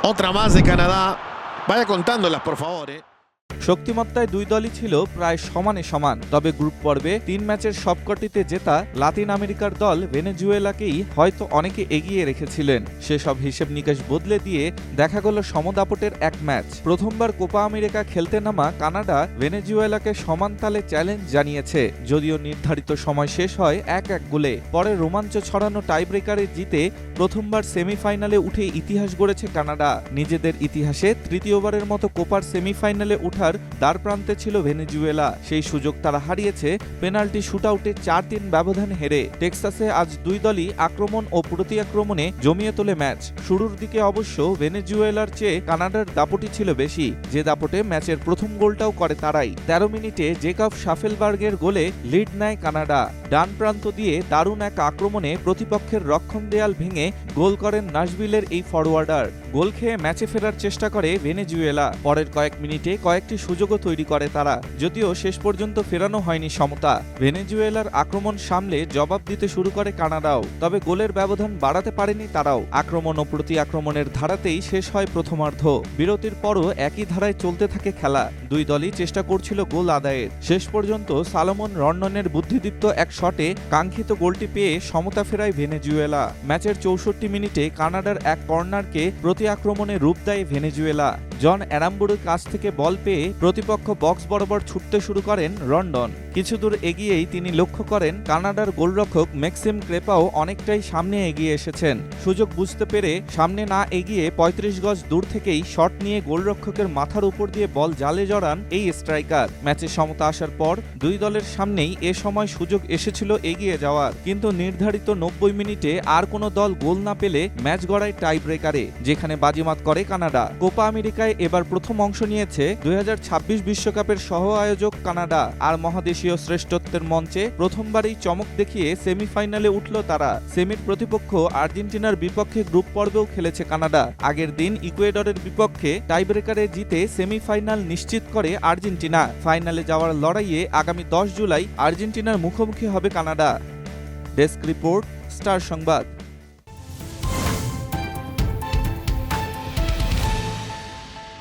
Otra más de Canadá. Vaya contándolas, por favor. শক্তিমত্তায় দুই দলই ছিল প্রায় সমানে সমান, তবে গ্রুপ পর্বে 3 ম্যাচের সবকটিতে জেতা লাতিন আমেরিকার দল ভেনেজুয়েলাকেই হয়তো অনেকে এগিয়ে রেখেছিলেন। সেসব হিসেব নিকেশ বদলে দিয়ে দেখা গেল সমদাপটের এক ম্যাচ। প্রথমবার কোপা আমেরিকা খেলতে নামা কানাডা ভেনেজুয়েলাকে সমান তালে চ্যালেঞ্জ জানিয়েছে, যদিও নির্ধারিত সময় শেষ হয় 1-1 গোলে। পরে রোমাঞ্চ ছড়ানো টাইব্রেকারে জিতে প্রথমবার সেমিফাইনালে উঠে ইতিহাস গড়েছে কানাডা। নিজেদের ইতিহাসে তৃতীয়বারের মতো কোপার সেমিফাইনালে উঠার দ্বারপ্রান্তে ছিল ভেনেজুয়েলা। সেই সুযোগ তারা হারিয়েছে পেনাল্টি শুটআউটে 4-3 ব্যবধান হেরে। টেক্সাসে আজ দুই দলই আক্রমণ ও প্রতি আক্রমণে জমিয়ে তোলে ম্যাচ। শুরুর দিকে অবশ্য ভেনেজুয়েলার চেয়ে কানাডার দাপটই ছিল বেশি, যে দাপটে ম্যাচের প্রথম গোলটাও করে তারাই। 13 মিনিটে জেকব শাফেলবার্গের গোলে লিড নেয় কানাডা। ডান প্রান্ত দিয়ে দারুণ এক আক্রমণে প্রতিপক্ষের রক্ষণ দেয়াল ভেঙে গোল করেন নাশভিলের এই ফরওয়ার্ডার। গোল খেয়ে ম্যাচে ফেরার চেষ্টা করে ভেনেজুয়েলা। পরের কয়েক মিনিটে কয়েকটি সুযোগও তৈরি করে তারা, যদিও শেষ পর্যন্ত ফেরানো হয়নি সমতা। ভেনেজুয়েলার আক্রমণ সামলে জবাব দিতে শুরু করে কানাডাও, তবে গোলের ব্যবধান বাড়াতে পারেনি তারাও। আক্রমণ ও প্রতি আক্রমণের ধারাতেই শেষ হয় প্রথমার্ধ। বিরতির পরও একই ধারায় চলতে থাকে খেলা। দুই দলই চেষ্টা করছিল গোল আদায়ের। শেষ পর্যন্ত সালোমন রন্ডনের বুদ্ধিদীপ্ত এক শটে কাঙ্ক্ষিত গোলটি পেয়ে সমতা ফেরায় ভেনেজুয়েলা। ম্যাচের 64 মিনিটে কানাডার এক কর্নারকে প্রতি আক্রমণে রূপ দেয় ভেনেজুয়েলা। জন অ্যারাম্বুরের কাছ থেকে বল পেয়ে প্রতিপক্ষ বক্স বরাবর ছুটতে শুরু করেন রন্ডন। কিছু দূর এগিয়েই তিনি লক্ষ্য করেন কানাডার গোলরক্ষক ম্যাক্সিম ক্রেপাও অনেকটাই সামনে এগিয়ে এসেছেন। সুযোগ বুঝতে পেরে সামনে না এগিয়ে 35 গজ দূর থেকেই শট নিয়ে গোলরক্ষকের মাথার উপর দিয়ে বল জালে জড়ান এই স্ট্রাইকার। ম্যাচে সমতা আসার পর দুই দলের সামনেই এ সময় সুযোগ এসেছিল এগিয়ে যাওয়ার, কিন্তু নির্ধারিত 90 মিনিটে আর কোনো দল গোল না পেলে ম্যাচ গড়ায় টাই ব্রেকারে, যেখানে বাজিমাত করে কানাডা। কোপা আমেরিকায় এবার প্রথম অংশ নিয়েছে 2026 বিশ্বকাপের সহ আয়োজক কানাডা। আর মহাদেশীয় শ্রেষ্ঠত্বের মঞ্চে প্রথমবারই চমক দেখিয়ে সেমিফাইনালে উঠল তারা। সেমির প্রতিপক্ষ আর্জেন্টিনার বিপক্ষে গ্রুপ পর্বেও খেলেছে কানাডা। আগের দিন ইকুয়েডরের বিপক্ষে টাইব্রেকারে জিতে সেমিফাইনাল নিশ্চিত করে আর্জেন্টিনা। ফাইনালে যাওয়ার লড়াইয়ে আগামী 10 জুলাই আর্জেন্টিনার মুখোমুখি হবে কানাডা। ডেস্ক রিপোর্ট, স্টার সংবাদ।